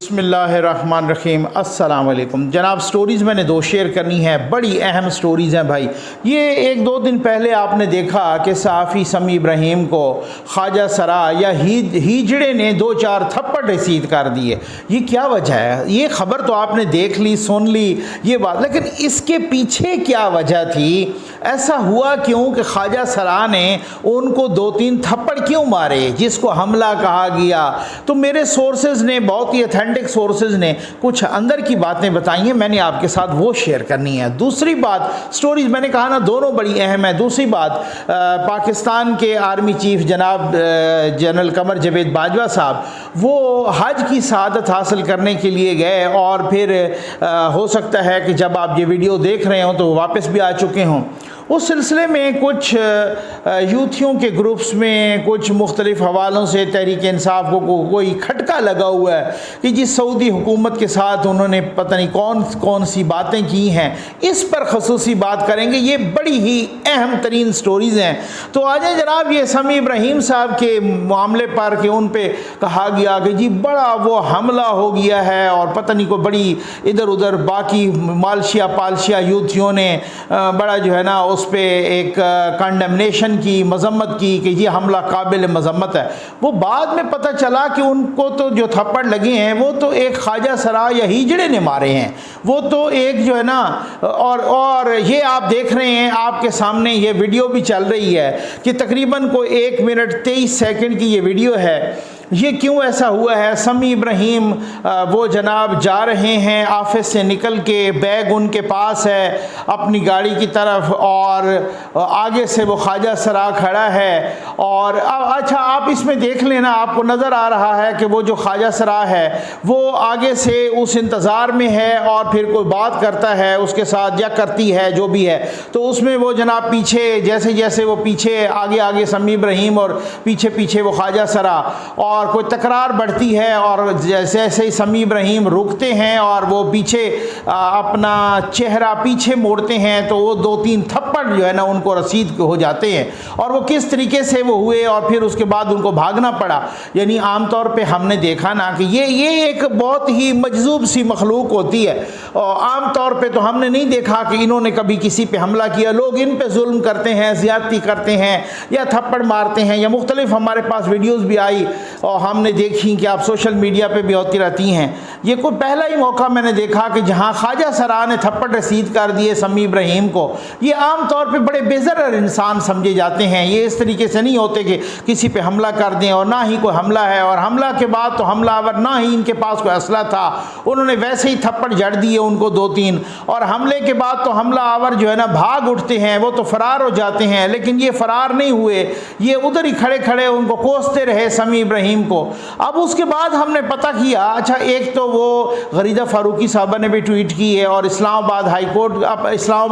بسم اللہ الرحمن الرحیم۔ السلام علیکم جناب۔ سٹوریز میں نے دو شیئر کرنی ہیں، بڑی اہم سٹوریز ہیں بھائی۔ یہ ایک دو دن پہلے آپ نے دیکھا کہ صحافی سمیع ابراہیم کو خواجہ سرا یا ہیجڑے نے دو چار تھپڑ رسید کر دیے۔ یہ کیا وجہ ہے؟ یہ خبر تو آپ نے دیکھ لی، سن لی یہ بات، لیکن اس کے پیچھے کیا وجہ تھی؟ ایسا ہوا کیوں کہ خواجہ سرا نے ان کو دو تین تھپڑ کیوں مارے جس کو حملہ کہا گیا؟ تو میرے سورسز نے، بہت ہی اتھینٹک سورسز نے کچھ اندر کی باتیں بتائی ہیں، میں نے آپ کے ساتھ وہ شیئر کرنی ہے۔ دوسری بات، سٹوریز میں نے کہا نا دونوں بڑی اہم ہیں۔ دوسری بات، پاکستان کے آرمی چیف جناب جنرل قمر جاوید باجوہ صاحب وہ حج کی سعادت حاصل کرنے کے لیے گئے، اور پھر ہو سکتا ہے کہ جب آپ یہ ویڈیو دیکھ رہے ہوں تو وہ واپس بھی آ چکے ہوں۔ اس سلسلے میں کچھ یوتھیوں کے گروپس میں کچھ مختلف حوالوں سے تحریک انصاف کو کوئی کھٹکا لگا ہوا ہے کہ جس سعودی حکومت کے ساتھ انہوں نے پتہ نہیں کون سی باتیں کی ہیں۔ اس پر خصوصی بات کریں گے، یہ بڑی ہی اہم ترین سٹوریز ہیں۔ تو آجائیں جناب، یہ سمیع ابراہیم صاحب کے معاملے پر کہ ان پہ کہا گیا کہ جی بڑا وہ حملہ ہو گیا ہے، اور پتہ نہیں کوئی بڑی ادھر ادھر باقی مالشیا پالشیا یوتھیوں نے بڑا جو ہے نا اس پہ ایک کنڈمنیشن کی، مذمت کی کہ یہ حملہ قابل مذمت ہے۔ وہ بعد میں پتہ چلا کہ ان کو تو جو تھپڑ لگے ہیں وہ تو ایک خواجہ سرا یا ہیجڑے نے مارے ہیں، وہ تو ایک جو ہے نا، اور یہ آپ دیکھ رہے ہیں، آپ کے سامنے یہ ویڈیو بھی چل رہی ہے کہ تقریباً کوئی 1 منٹ 23 سیکنڈ کی یہ ویڈیو ہے۔ یہ کیوں ایسا ہوا ہے؟ سمیع ابراہیم وہ جناب جا رہے ہیں آفس سے نکل کے، بیگ ان کے پاس ہے اپنی گاڑی کی طرف، اور آگے سے وہ خواجہ سرا کھڑا ہے، اور اچھا آپ اس میں دیکھ لینا، آپ کو نظر آ رہا ہے کہ وہ جو خواجہ سرا ہے وہ آگے سے اس انتظار میں ہے، اور پھر کوئی بات کرتا ہے اس کے ساتھ یا کرتی ہے جو بھی ہے، تو اس میں وہ جناب پیچھے جیسے جیسے وہ پیچھے آگے سمیع ابراہیم اور پیچھے پیچھے وہ خواجہ سرا، اور کوئی تکرار بڑھتی ہے، اور جیسے ہی سمیع ابراہیم رکتے ہیں اور وہ پیچھے اپنا چہرہ پیچھے موڑتے ہیں تو وہ دو تین تھپڑ جو ہے نا ان کو رسید ہو جاتے ہیں، اور وہ کس طریقے سے وہ ہوئے، اور پھر اس کے بعد ان کو بھاگنا پڑا۔ یعنی عام طور پہ ہم نے دیکھا نا کہ یہ ایک بہت ہی مجذوب سی مخلوق ہوتی ہے، اور عام طور پہ تو ہم نے نہیں دیکھا کہ انہوں نے کبھی کسی پہ حملہ کیا۔ لوگ ان پہ ظلم کرتے ہیں، زیادتی کرتے ہیں، یا تھپڑ مارتے ہیں، یا مختلف ہمارے پاس ویڈیوز بھی آئی اور ہم نے دیکھی کہ آپ سوشل میڈیا پہ بھی ہوتی رہتی ہیں۔ یہ کوئی پہلا ہی موقع میں نے دیکھا کہ جہاں خواجہ سرا نے تھپڑ رسید کر دیے سمیع ابراہیم کو۔ یہ عام طور پہ بڑے بے ضرر انسان سمجھے جاتے ہیں، یہ اس طریقے سے نہیں ہوتے کہ کسی پہ حملہ کر دیں، اور نہ ہی کوئی حملہ ہے، اور حملہ کے بعد تو حملہ آور نہ ہی ان کے پاس کوئی اسلحہ تھا، انہوں نے ویسے ہی تھپڑ جڑ دیے ان کو دو تین، اور حملے کے بعد تو حملہ آور جو ہے نا بھاگ اٹھتے ہیں، وہ تو فرار ہو جاتے ہیں، لیکن یہ فرار نہیں ہوئے، یہ ادھر ہی کھڑے کھڑے ان کو کوستے رہے سمیع ابراہیم کو۔ اب اس کے بعد ہم نے پتہ کیا، اچھا ایک تو وہ غریدہ فاروقی صاحبہ نے بھی ٹویٹ کی ہے، اور اسلام آباد ہائی کورٹ، اسلام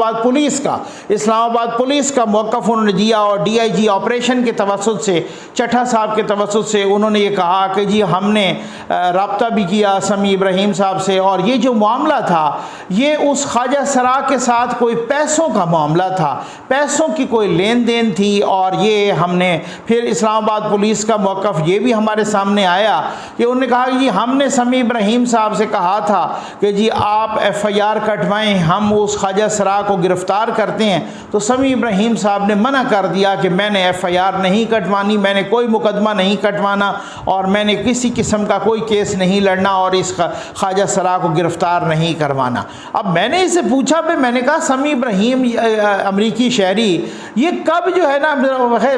آباد پولیس کا موقف انہوں نے دیا، اور ڈی آئی جی آپریشن کے توسط سے، چٹھا صاحب کے توسط سے انہوں نے یہ کہا کہ جی ہم نے رابطہ بھی کیا سمیع ابراہیم صاحب سے، اور یہ جو معاملہ تھا یہ اس خواجہ سرا کے ساتھ کوئی پیسوں کا معاملہ تھا، پیسوں کی کوئی لین دین تھی، اور یہ ہم نے پھر اسلام آباد پولیس کا موقف یہ بھی ہمارے سامنے آیا کہ انہوں نے کہا کہ جی ہم نے سمیع ابراہیم صاحب سے کہا تھا کہ جی آپ ایف آئی آر کٹوائیں، ہم اس خواجہ سرا کو گرفتار کرتے ہیں، تو سمیع ابراہیم صاحب نے منع کر دیا کہ میں نے ایف آئی آر نہیں کٹوانی، میں نے کوئی مقدمہ نہیں کٹوانا، اور میں نے کسی قسم کا کوئی کیس نہیں لڑنا، اور اس خواجہ سرا کو گرفتار نہیں کروانا۔ اب میں نے اسے پوچھا، میں نے کہا سمیع ابراہیم امریکی شہری یہ کب جو ہے نا،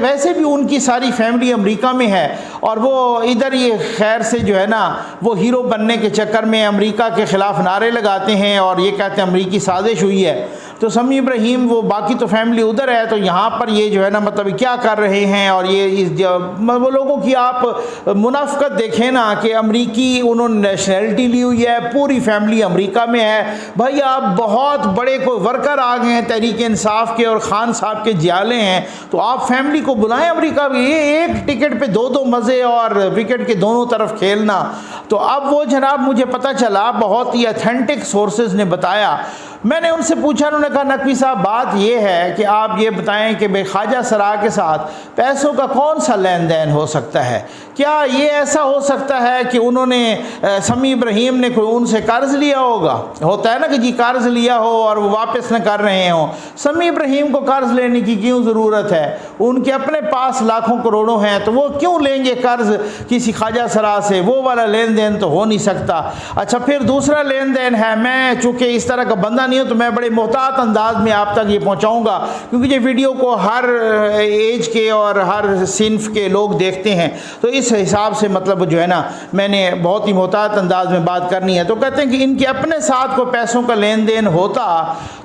ویسے بھی ان کی ساری فیملی امریکہ میں ہے، اور وہ ادھر یہ خیر سے جو ہے نا وہ ہیرو بننے کے چکر میں امریکہ کے خلاف نعرے لگاتے ہیں، اور یہ کہتے ہیں امریکی سازش ہوئی ہے۔ تو سمیع ابراہیم وہ باقی تو فیملی ادھر ہے، تو یہاں پر یہ جو ہے نا مطلب کیا کر رہے ہیں، اور یہ وہ لوگوں کی آپ منافقت دیکھیں نا کہ امریکی انہوں نے نیشنلٹی لی ہوئی ہے، پوری فیملی امریکہ میں ہے۔ بھائی آپ بہت بڑے کوئی ورکر آ گئے ہیں تحریک انصاف کے، اور خان صاحب کے جیالے ہیں، تو آپ فیملی کو بلائیں امریکہ بھی، یہ ایک ٹکٹ پہ دو مزے اور وکٹ کے دونوں طرف کھیلنا۔ تو اب وہ جناب مجھے پتہ چلا، بہت ہی اتھینٹک سورسز نے بتایا، میں نے ان سے پوچھا، انہوں نے نے کہا نقوی صاحب بات یہ ہے کہ آپ یہ بتائیں کہ بھئی خواجہ سرا کے ساتھ پیسوں کا کون سا لین دین ہو سکتا ہے؟ کیا یہ ایسا ہو سکتا ہے کہ انہوں نے سمیع ابراہیم نے کوئی ان سے قرض لیا ہوگا؟ ہوتا ہے نا کہ جی قرض لیا ہو اور وہ واپس نہ کر رہے ہوں۔ سمیع ابراہیم کو قرض لینے کی کیوں ضرورت ہے؟ ان کے اپنے پاس لاکھوں کروڑوں ہیں، تو وہ کیوں لیں گے قرض کسی خواجہ سرا سے؟ وہ والا لین دین تو ہو نہیں سکتا۔ اچھا پھر دوسرا لین دین ہے، میں چونکہ اس طرح کا بندہ نہیں ہوں تو میں بڑے محتاط انداز میں آپ تک یہ پہنچاؤں گا، کیونکہ یہ ویڈیو کو ہر ایج کے اور ہر صنف کے لوگ دیکھتے ہیں، تو اس حساب سے مطلب جو ہے نا میں نے بہت ہی محتاط انداز میں بات کرنی ہے۔ تو کہتے ہیں کہ ان کے اپنے ساتھ کو پیسوں کا لین دین ہوتا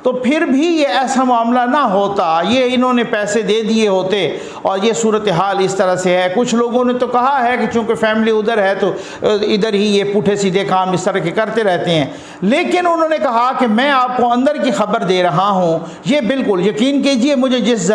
تو پھر بھی یہ ایسا معاملہ نہ ہوتا، یہ انہوں نے پیسے دے دیے ہوتے اور یہ صورتحال اس طرح سے ہے۔ کچھ لوگوں نے تو کہا ہے کہ چونکہ فیملی ادھر ہے تو ادھر ہی یہ پوٹھے سیدھے کام اس طرح کے کرتے رہتے ہیں، لیکن انہوں نے کہا کہ میں آپ کو اندر کی خبر دے رہا ہوں۔ یہ بالکل یقین کیجئے مجھے جس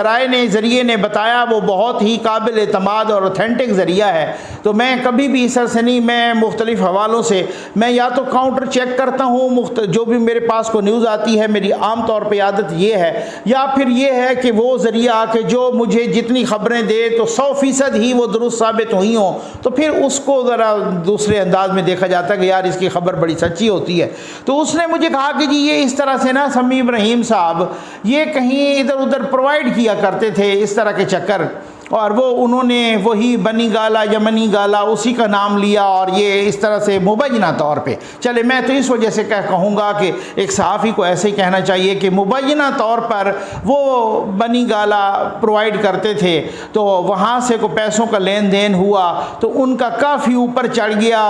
ذریعے نے بتایا وہ بہت ہی قابل اعتماد اور اوتھینٹک ذریعہ ہے، تو میں کبھی بھی اس طرح سے نہیں، میں مختلف حوالوں سے میں یا تو کاؤنٹر چیک کرتا ہوں، جو بھی میرے پاس کو نیوز آتی ہے میری عام طور پہ عادت یہ ہے، یا پھر یہ ہے کہ وہ ذریعہ کہ جو مجھے جتنی خبریں دے تو 100% ہی وہ درست ثابت ہوئی ہوں، تو پھر اس کو ذرا دوسرے انداز میں دیکھا جاتا ہے کہ یار اس کی خبر بڑی سچی ہوتی ہے۔ تو اس نے مجھے کہا کہ جی یہ اس طرح سے نا سمیع ابراہیم صاحب یہ کہیں ادھر ادھر پرووائڈ کیا کرتے تھے اس طرح کے چکر، اور وہ انہوں نے وہی بنی گالا یا منی گالا اسی کا نام لیا، اور یہ اس طرح سے مبینہ طور پہ چلے میں تو اس وجہ سے کہوں گا کہ ایک صحافی کو ایسے ہی کہنا چاہیے کہ مبینہ طور پر وہ بنی گالا پرووائڈ کرتے تھے، تو وہاں سے کو پیسوں کا لین دین ہوا تو ان کا کافی اوپر چڑھ گیا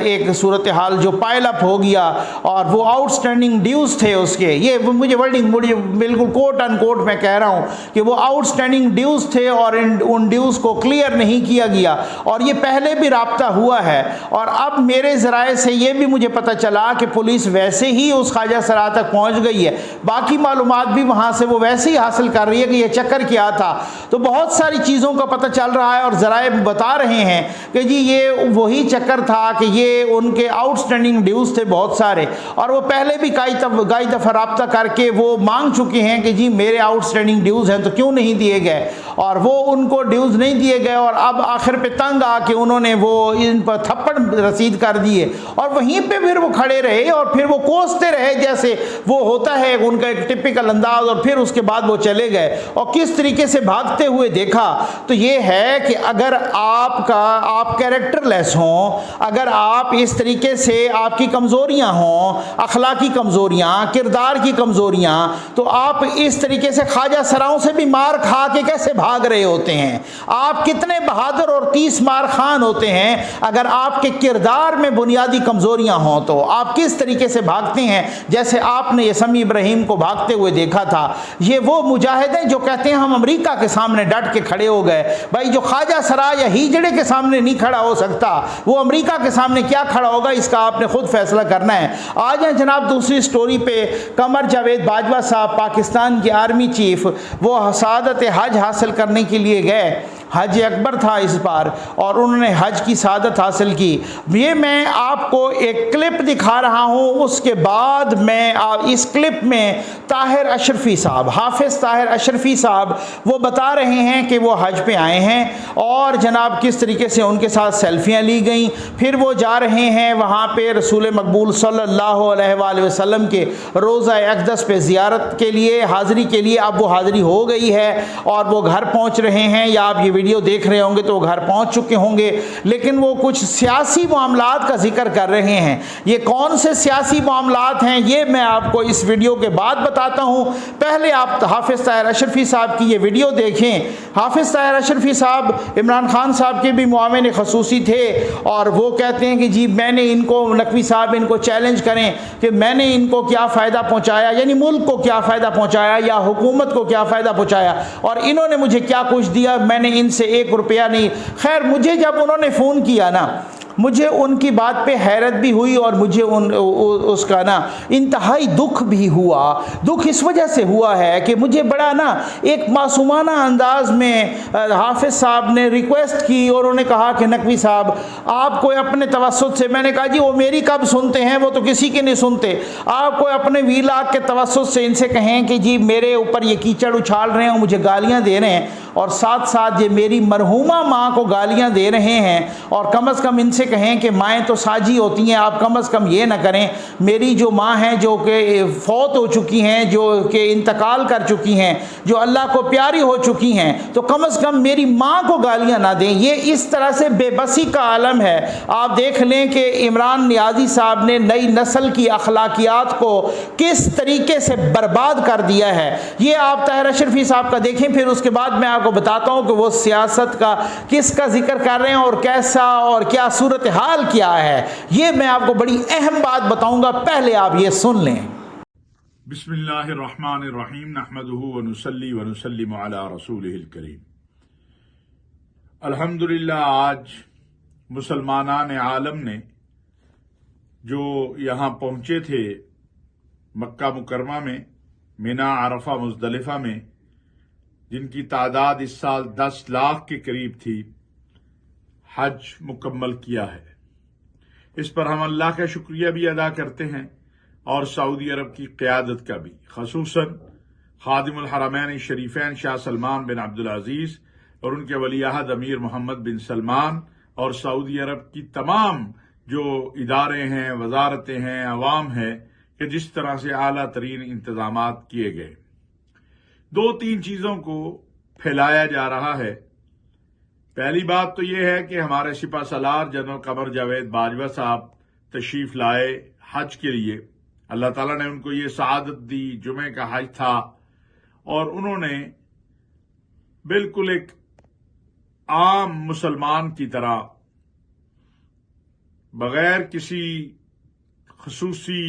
ایک صورتحال جو پائل اپ ہو گیا، اور وہ آؤٹ سٹینڈنگ ڈیوز تھے اس کے، یہ مجھے بالکل کوٹ ان کوٹ میں کہہ رہا ہوں کہ وہ آؤٹ سٹینڈنگ ڈیوز تھے اور ان ڈیوز کو کلیئر نہیں کیا گیا، اور یہ پہلے بھی رابطہ ہوا ہے۔ اور اب میرے ذرائع سے یہ بھی مجھے پتہ چلا کہ پولیس ویسے ہی اس خواجہ سرا تک پہنچ گئی ہے، باقی معلومات بھی وہاں سے وہ ویسے ہی حاصل کر رہی ہے کہ یہ چکر کیا تھا، تو بہت ساری چیزوں کا پتہ چل رہا ہے، اور ذرائع بتا رہے ہیں کہ جی یہ وہی چکر تھا کہ یہ ان کے آؤٹ سٹینڈنگ ڈیوز تھے بہت سارے، اور وہ پہلے بھی کئی دفعہ رابطہ کر کے وہ مانگ چکے ہیں کہ جی میرے آؤٹ سٹینڈنگ ڈیوز ہیں تو کیوں نہیں دیے گئے، اور وہ ان کو ڈیوز نہیں دیے گئے، اور اب آخر پہ تنگ آ کے انہوں نے وہ ان پر تھپڑ رسید کر دیے، اور وہیں پہ پھر وہ کھڑے رہے اور پھر وہ کوستے رہے جیسے وہ ہوتا ہے ان کا ایک ٹپیکل انداز، اور پھر اس کے بعد وہ چلے گئے، اور کس طریقے سے بھاگتے ہوئے دیکھا تو یہ ہے کہ اگر آپ کیریکٹر لیس ہوں، اگر آپ اس طریقے سے آپ کی کمزوریاں ہوں، اخلاقی کمزوریاں، کردار کی کمزوریاں، تو آپ اس طریقے سے خواجہ سراؤں سے بھی مار کھا کے کیسے بھاگ رہے ہوتے ہیں؟ آپ کتنے بہادر اور 30 مار خان ہوتے ہیں اگر آپ کے کردار میں بنیادی کمزوریاں ہوں، تو آپ کس طریقے سے بھاگتے ہیں جیسے آپ نے یہ سمیع ابراہیم کو بھاگتے ہوئے دیکھا تھا۔ یہ وہ مجاہد ہیں جو کہتے ہیں ہم امریکہ کے سامنے ڈٹ کے کھڑے ہو گئے۔ بھائی جو خواجہ سرا یا ہیجڑے کے سامنے نہیں کھڑا ہو سکتا وہ امریکہ کے سامنے کیا کھڑا ہوگا، اس کا آپ نے خود فیصلہ کرنا ہے۔ آ جائیں جناب دوسری سٹوری پہ۔ قمر جاوید باجوہ صاحب پاکستان کے آرمی چیف، وہ سعادت حج حاصل کرنے کے لیے گئے، حج اکبر تھا اس بار، اور انہوں نے حج کی سعادت حاصل کی۔ یہ میں آپ کو ایک کلپ دکھا رہا ہوں، اس کے بعد میں اس کلپ میں طاہر اشرفی صاحب، حافظ طاہر اشرفی صاحب وہ بتا رہے ہیں کہ وہ حج پہ آئے ہیں، اور جناب کس طریقے سے ان کے ساتھ سیلفیاں لی گئیں، پھر وہ جا رہے ہیں وہاں پہ رسول مقبول صلی اللہ علیہ وآلہ وسلم کے روضہ اقدس پہ زیارت کے لیے، حاضری کے لیے۔ اب وہ حاضری ہو گئی ہے اور وہ گھر پہنچ رہے ہیں، یا آپ یہ ویڈیو دیکھ رہے ہوں گے تو وہ گھر پہنچ چکے ہوں گے، لیکن وہ کچھ سیاسی معاملات کا ذکر کر رہے ہیں۔ یہ کون سے سیاسی معاملات ہیں یہ میں آپ کو اس ویڈیو کے بعد بتاتا ہوں۔ پہلے آپ حافظ طاہر اشرفی صاحب کی یہ ویڈیو دیکھیں۔ حافظ طاہر اشرفی صاحب عمران خان صاحب کے بھی معاون خصوصی تھے، اور وہ کہتے ہیں کہ جی میں نے ان کو، نقوی صاحب ان کو چیلنج کریں کہ میں نے ان کو کیا فائدہ پہنچایا، یعنی ملک کو کیا فائدہ پہنچایا یا حکومت کو کیا فائدہ پہنچایا، اور انہوں نے مجھے کیا کچھ دیا، میں نے ان سے 1 روپیہ نہیں۔ خیر مجھے جب انہوں نے فون کیا نا مجھے ان کی بات پہ حیرت بھی ہوئی اور مجھے اس کا نا انتہائی دکھ بھی ہوا۔ دکھ اس وجہ سے ہوا ہے کہ مجھے بڑا نا ایک معصومانہ انداز میں حافظ صاحب نے ریکویسٹ کی اور انہوں نے کہا کہ نقوی صاحب آپ کو اپنے توسط سے، میں نے کہا جی وہ میری کب سنتے ہیں، وہ تو کسی کے نہیں سنتے، آپ کو اپنے ویلاگ کے توسط سے ان سے کہیں کہ جی میرے اوپر یہ کیچڑ اچھال رہے ہیں اور مجھے گالیاں دے رہے ہیں، اور ساتھ ساتھ یہ میری مرحومہ ماں کو گالیاں دے رہے ہیں، اور کم از کم ان سے کہیں کہ مائیں تو ساجی ہوتی ہیں، آپ کم از کم یہ نہ کریں، میری جو ماں ہیں جو کہ فوت ہو چکی ہیں، جو کہ انتقال کر چکی ہیں، جو اللہ کو پیاری ہو چکی ہیں، تو کم از کم میری ماں کو گالیاں نہ دیں۔ یہ اس طرح سے بے بسی کا عالم ہے۔ آپ دیکھ لیں کہ عمران نیازی صاحب نے نئی نسل کی اخلاقیات کو کس طریقے سے برباد کر دیا ہے۔ یہ آپ طاہر اشرفی صاحب کا دیکھیں، پھر اس کے بعد میں آپ کو بتاتا ہوں کہ وہ سیاست کا کس کا ذکر کر رہے ہیں اور کیسا اور کیا صورتحال کیا ہے۔ یہ میں آپ کو بڑی اہم بات بتاؤں گا، پہلے آپ یہ سن لیں۔ بسم اللہ الرحمن الرحیم، نحمدہ ونصلی ونسلم علی رسولہ الکریم۔ الحمدللہ آج مسلمانان عالم نے جو یہاں پہنچے تھے مکہ مکرمہ میں، مینا، عرفہ، مزدلفہ میں، جن کی تعداد اس سال 10 لاکھ کے قریب تھی، حج مکمل کیا ہے۔ اس پر ہم اللہ کا شکریہ بھی ادا کرتے ہیں اور سعودی عرب کی قیادت کا بھی، خصوصاً خادم الحرمین شریفین شاہ سلمان بن عبدالعزیز اور ان کے ولی عہد امیر محمد بن سلمان، اور سعودی عرب کی تمام جو ادارے ہیں، وزارتیں ہیں، عوام ہے، کہ جس طرح سے اعلیٰ ترین انتظامات کیے گئے۔ 2-3 چیزوں کو پھیلایا جا رہا ہے۔ پہلی بات تو یہ ہے کہ ہمارے سپہ سالار جنرل قمر جاوید باجوہ صاحب تشریف لائے حج کے لیے۔ اللہ تعالیٰ نے ان کو یہ سعادت دی، جمعے کا حج تھا، اور انہوں نے بالکل ایک عام مسلمان کی طرح بغیر کسی خصوصی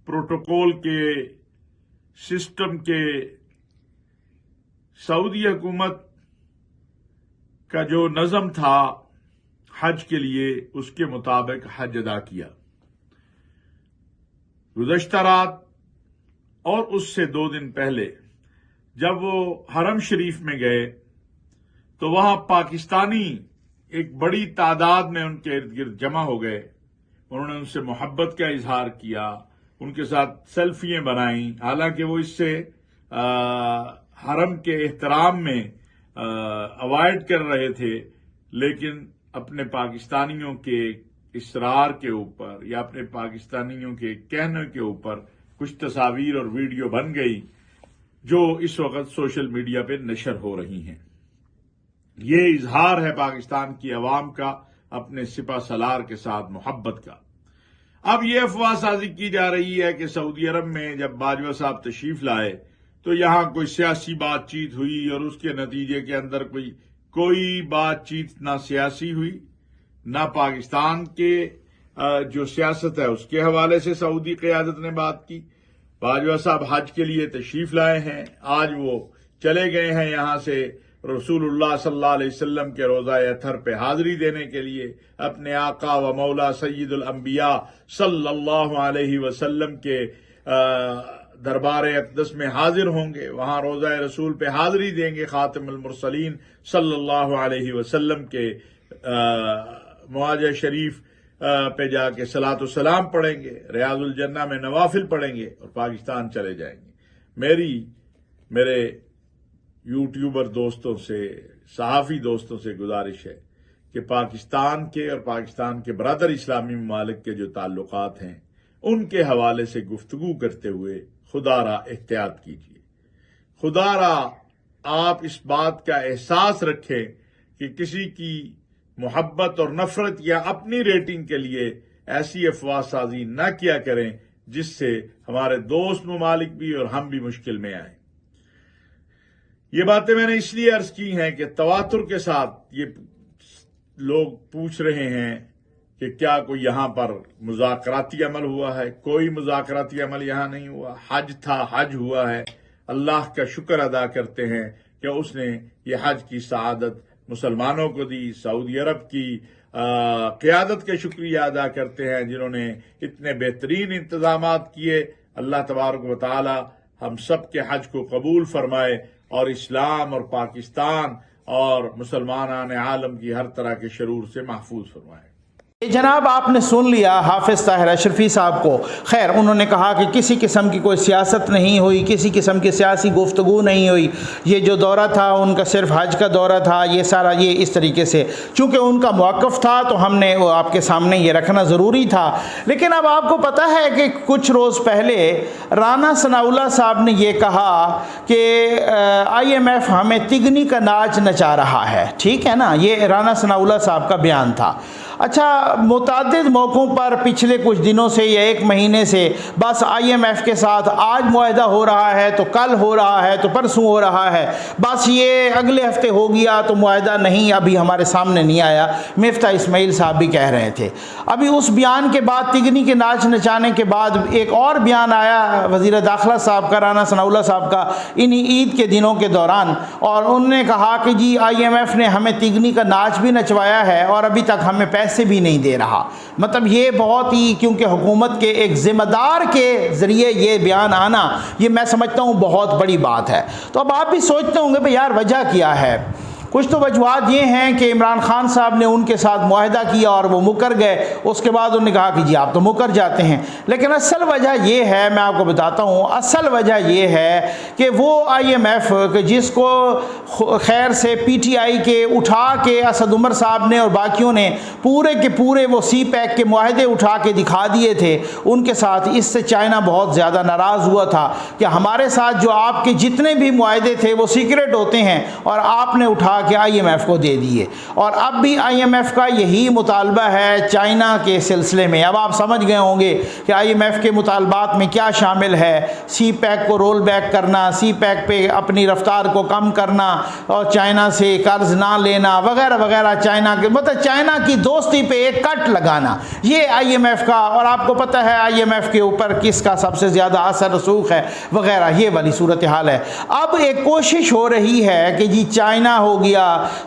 پروٹوکول کے، سسٹم کے، سعودی حکومت کا جو نظم تھا حج کے لیے اس کے مطابق حج ادا کیا۔ گزشتہ رات اور اس سے 2 دن پہلے جب وہ حرم شریف میں گئے تو وہاں پاکستانی ایک بڑی تعداد میں ان کے ارد گرد جمع ہو گئے۔ انہوں نے ان سے محبت کا اظہار کیا، ان کے ساتھ سیلفیاں بنائیں، حالانکہ وہ اس سے حرم کے احترام میں اوائڈ کر رہے تھے، لیکن اپنے پاکستانیوں کے اصرار کے اوپر یا اپنے پاکستانیوں کے کہنے کے اوپر کچھ تصاویر اور ویڈیو بن گئی جو اس وقت سوشل میڈیا پہ نشر ہو رہی ہیں۔ یہ اظہار ہے پاکستان کی عوام کا اپنے سپہ سالار کے ساتھ محبت کا۔ اب یہ افواہ سازی کی جا رہی ہے کہ سعودی عرب میں جب باجوہ صاحب تشریف لائے تو یہاں کوئی سیاسی بات چیت ہوئی، اور اس کے نتیجے کے اندر کوئی بات چیت نہ سیاسی ہوئی، نہ پاکستان کے جو سیاست ہے اس کے حوالے سے سعودی قیادت نے بات کی۔ باجوہ صاحب حج کے لیے تشریف لائے ہیں، آج وہ چلے گئے ہیں یہاں سے رسول اللہ صلی اللہ علیہ وسلم کے روضہ اطہر پہ حاضری دینے کے لیے، اپنے آقا و مولا سید الانبیاء صلی اللہ علیہ وسلم کے دربار اقدس میں حاضر ہوں گے، وہاں روضہ رسول پہ حاضری دیں گے، خاتم المرسلین صلی اللہ علیہ وسلم کے معاجہ شریف پہ جا کے صلاۃ و سلام پڑھیں گے، ریاض الجنہ میں نوافل پڑھیں گے اور پاکستان چلے جائیں گے۔ میرے یوٹیوبر دوستوں سے، صحافی دوستوں سے گزارش ہے کہ پاکستان کے اور پاکستان کے برادر اسلامی ممالک کے جو تعلقات ہیں ان کے حوالے سے گفتگو کرتے ہوئے خدا را احتیاط کیجیے۔ خدا را آپ اس بات کا احساس رکھیں کہ کسی کی محبت اور نفرت یا اپنی ریٹنگ کے لیے ایسی افواہ سازی نہ کیا کریں جس سے ہمارے دوست ممالک بھی اور ہم بھی مشکل میں آئیں۔ یہ باتیں میں نے اس لیے عرض کی ہیں کہ تواتر کے ساتھ یہ لوگ پوچھ رہے ہیں کہ کیا کوئی یہاں پر مذاکراتی عمل ہوا ہے۔ کوئی مذاکراتی عمل یہاں نہیں ہوا، حج تھا، حج ہوا ہے۔ اللہ کا شکر ادا کرتے ہیں کہ اس نے یہ حج کی سعادت مسلمانوں کو دی، سعودی عرب کی قیادت کے شکریہ ادا کرتے ہیں جنہوں نے اتنے بہترین انتظامات کیے۔ اللہ تبارک و تعالی ہم سب کے حج کو قبول فرمائے اور اسلام اور پاکستان اور مسلمانان عالم کی ہر طرح کے شرور سے محفوظ فرمائے۔ جناب آپ نے سن لیا حافظ طاہر اشرفی صاحب کو۔ خیر انہوں نے کہا کہ کسی قسم کی کوئی سیاست نہیں ہوئی، کسی قسم کی سیاسی گفتگو نہیں ہوئی، یہ جو دورہ تھا ان کا صرف حج کا دورہ تھا، یہ سارا یہ اس طریقے سے چونکہ ان کا موقف تھا تو ہم نے آپ کے سامنے یہ رکھنا ضروری تھا۔ لیکن اب آپ کو پتہ ہے کہ کچھ روز پہلے رانا ثناءاللہ صاحب نے یہ کہا کہ IMF ہمیں تگنی کا ناچ نچا رہا ہے، ٹھیک ہے نا، یہ رانا ثناءاللہ صاحب کا بیان تھا۔ اچھا متعدد موقعوں پر پچھلے کچھ دنوں سے یا ایک مہینے سے بس IMF کے ساتھ آج معاہدہ ہو رہا ہے تو کل ہو رہا ہے تو پرسوں ہو رہا ہے، بس یہ اگلے ہفتے ہو گیا تو معاہدہ نہیں ابھی ہمارے سامنے نہیں آیا۔ مفتاح اسماعیل صاحب بھی کہہ رہے تھے۔ ابھی اس بیان کے بعد تگنی کے ناچ نچانے کے بعد ایک اور بیان آیا وزیر داخلہ صاحب کا، رانا ثناءاللہ صاحب کا، انہی عید کے دنوں کے دوران، اور انہوں نے کہا کہ جی IMF نے ہمیں تگنی کا ناچ بھی نچوایا ہے اور ابھی تک ہمیں پیسے بھی نہیں دے رہا۔ مطلب یہ بہت ہی، کیونکہ حکومت کے ایک ذمہ دار کے ذریعے یہ بیان آنا، یہ میں سمجھتا ہوں بہت بڑی بات ہے۔ تو اب آپ بھی سوچتے ہوں گے بھئی یار وجہ کیا ہے؟ کچھ تو وجوہات یہ ہیں کہ عمران خان صاحب نے ان کے ساتھ معاہدہ کیا اور وہ مکر گئے، اس کے بعد انہوں نے کہا کہ جی آپ تو مکر جاتے ہیں۔ لیکن اصل وجہ یہ ہے، میں آپ کو بتاتا ہوں، اصل وجہ یہ ہے کہ وہ IMF جس کو خیر سے PTI کے اٹھا کے اسد عمر صاحب نے اور باقیوں نے پورے کے پورے وہ CPEC کے معاہدے اٹھا کے دکھا دیے تھے ان کے ساتھ، اس سے چائنا بہت زیادہ ناراض ہوا تھا کہ ہمارے ساتھ جو آپ کے جتنے بھی معاہدے تھے وہ سیکرٹ ہوتے ہیں اور آپ نے اٹھا کہ IMF کو دے دیے۔ اور اب بھی IMF کا یہی مطالبہ ہے چائنا کے سلسلے میں۔ اب آپ سمجھ گئے ہوں گے کہ IMF کے مطالبات میں کیا شامل ہے، CPEC کو رول بیک کرنا، CPEC پہ اپنی رفتار کو کم کرنا اور چائنا سے قرض نہ لینا وغیرہ وغیرہ، چائنا کے مطلب چائنا کی دوستی پہ ایک کٹ لگانا، یہ IMF کا، اور آپ کو پتہ ہے IMF کے اوپر کس کا سب سے زیادہ اثر رسوخ ہے وغیرہ، یہ والی صورتحال ہے۔ اب ایک کوشش ہو رہی ہے کہ جی چائنا ہو گیا،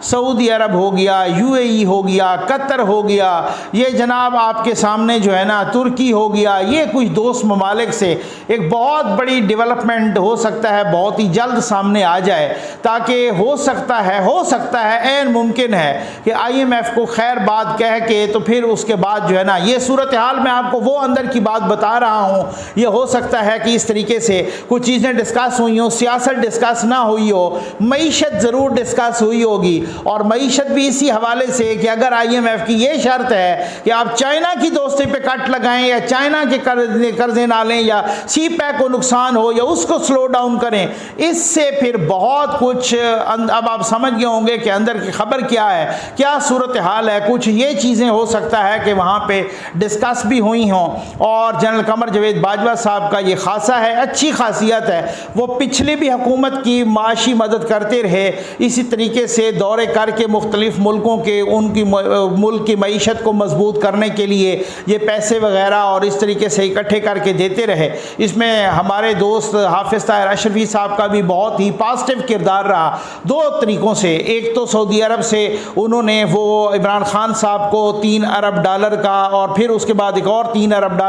سعودی عرب ہو گیا، UAE ہو گیا، قطر ہو گیا، یہ جناب آپ کے سامنے جو ہے نا ترکی ہو گیا، یہ کچھ دوست ممالک سے ایک بہت بڑی ڈیولپمنٹ ہو سکتا ہے بہت ہی جلد سامنے آ جائے، تاکہ ہو سکتا ہے عین ممکن ہے کہ IMF کو خیر بات کہہ کے تو پھر اس کے بعد جو ہے نا یہ صورتحال، میں آپ کو وہ اندر کی بات بتا رہا ہوں، یہ ہو سکتا ہے کہ اس طریقے سے کچھ چیزیں ڈسکس ہوئی ہوں، سیاست ڈسکس نہ ہوئی ہو، معیشت ضرور ڈسکس ہوئی ہوگی، اور معیشت بھی اسی حوالے سے کہ اگر IMF کی یہ شرط ہے کہ آپ چائنا کی دوستی پہ کٹ لگائیں یا چائنا کے قرضے نہ لیں یا CPEC کو نقصان ہو یا اس کو سلو ڈاؤن کریں، اس سے پھر بہت کچھ، اب آپ سمجھ گئے ہوں گے کہ اندر کی خبر کیا ہے، کیا صورتحال ہے، کچھ یہ چیزیں ہو سکتا ہے کہ وہاں پہ ڈسکس بھی ہوئی ہوں۔ اور جنرل قمر جاوید باجوہ صاحب کا یہ خاصہ ہے، اچھی خاصیت ہے، وہ پچھلی بھی حکومت کی معاشی مدد کرتے رہے، اسی طریقے سے دورے کر کے مختلف ملکوں کے ان کی ملک کی معیشت کو مضبوط کرنے کے لیے یہ پیسے وغیرہ اور اس طریقے سے اکٹھے کر کے دیتے رہے۔ اس میں ہمارے دوست حافظ طاہر اشرفی صاحب کا بھی بہت ہی پازیٹیو کردار رہا، دو طریقوں سے۔ ایک تو سعودی عرب سے انہوں نے وہ عمران خان صاحب کو $3 ارب کا، اور پھر اس کے بعد ایک اور $3 ارب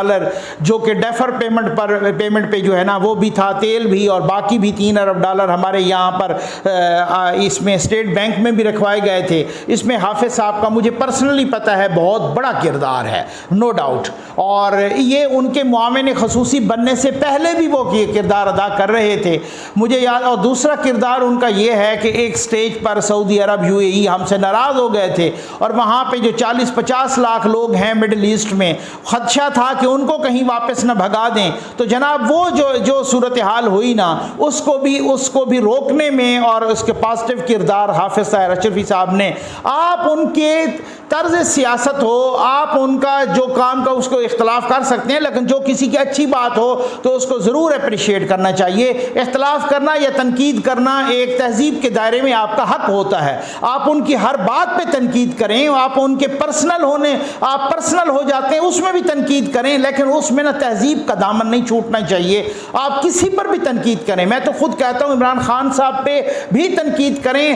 جو کہ ڈیفر پیمنٹ پہ جو ہے نا وہ بھی تھا، تیل بھی، اور باقی بھی $3 ارب ہمارے یہاں پر اس میں اسٹیٹ بینک میں بھی رکھوائے گئے تھے۔ اس میں حافظ صاحب کا مجھے پرسنلی پتہ ہے بہت بڑا کردار ہے، نو ڈاؤٹ، اور یہ ان کے معاون خصوصی بننے سے پہلے بھی وہ کردار ادا کر رہے تھے مجھے یاد۔ اور دوسرا کردار ان کا یہ ہے کہ ایک سٹیج پر سعودی عرب UAE ہم سے ناراض ہو گئے تھے، اور وہاں پہ جو 40-50 لاکھ لوگ ہیں مڈل ایسٹ میں، خدشہ تھا کہ ان کو کہیں واپس نہ بھگا دیں، تو جناب وہ جو صورتحال ہوئی نا اس کو بھی روکنے میں، اور اس کے پازیٹیو کردار حافظ طاہر اشرفی صاحب نے، آپ ان کے طرز سیاست ہو، آپ ان کا جو کام کا اس کو اختلاف کر سکتے ہیں، لیکن جو کسی کی اچھی بات ہو تو اس کو ضرور اپریشیٹ کرنا چاہیے۔ اختلاف کرنا یا تنقید کرنا ایک تہذیب کے دائرے میں آپ کا حق ہوتا ہے، آپ ان کی ہر بات پہ تنقید کریں، آپ ان کے پرسنل ہو جاتے ہیں اس میں بھی تنقید کریں، لیکن اس میں نہ تہذیب کا دامن نہیں چھوٹنا چاہیے۔ آپ کسی پر بھی تنقید کریں، میں تو خود کہتا ہوں عمران خان صاحب پہ بھی تنقید کریں،